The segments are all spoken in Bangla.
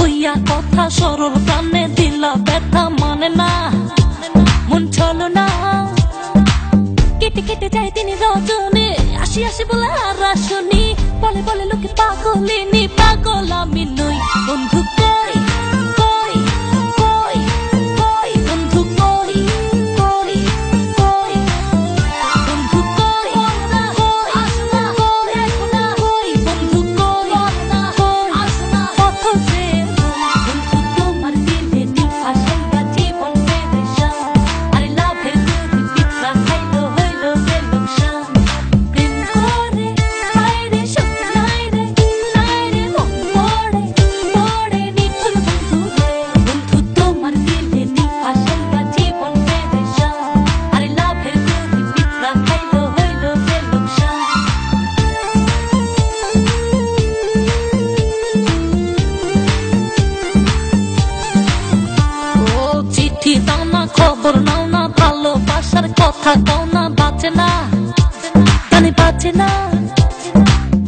কইয়া কথা সরল প্রাণে দিলা ব্যথা মানে না, মন চলো না। কেটে কেটে যায় তিনি রজনী, আসি আসি বলে আর আসনি, বলে বলে লোকে পাগলিনী, পাগল আমি নই। বন্ধু কই কই কই কই, বন্ধু কই কই কই, বন্ধু কই আসনা কই না কই, বন্ধু কই কই আসনা কত যে। বন্ধু তোমার দিলে দিল আসাইবা জীবন পেরেশান, আরে লাভের গুড়ি পিঠা খাইলো হইলো যে লোকসান। প্রেম করে বাইরে সুখ নাই রে, নাই রে মন পড়ে পড়ে নিঠুর বন্ধু রে। বন্ধু তোমার দিলে দিল আসাইবা জীবন পেরেশান, আরে লাভের গুড়ি পিঠা খাইলো হইলো যে লোকসান। ও চিঠি দাও না, খবর নাও না, ভালোবাসার কথা কও না, বাঁচে না জানি বাঁচে না।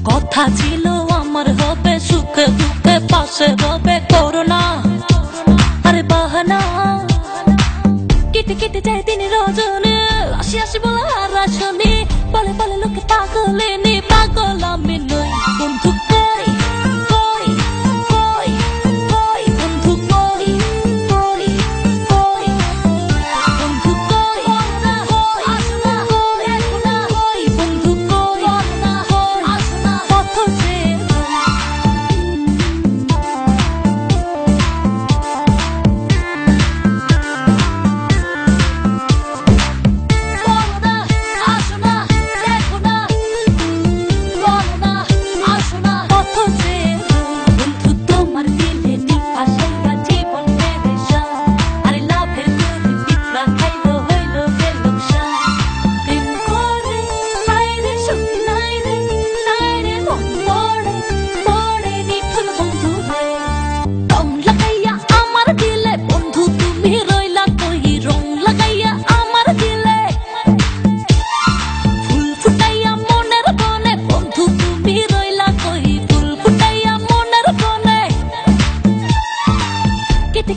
কথা ছিল আমার হবে সুখে দুঃখে পাশে রবে, করো না আরে বাহানা। কেটে কেটে যায় দিন রজনী, আসি আসি বলে আর আসনি, বলে বলে লোকে পাগলিনী, পাগল আমি নই। বন্ধু কই কই কই কই, বন্ধু কই কই কই, বন্ধু কই আসনা কই না কই, বন্ধু কই আসনা কত যে।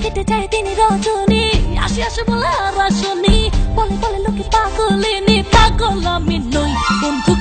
কেটে যায় দিন রজনী, আসি আসি বলে আর আসনি, বলে বলে লোকে পাগলিনী, পাগল আমি নই। বন্ধু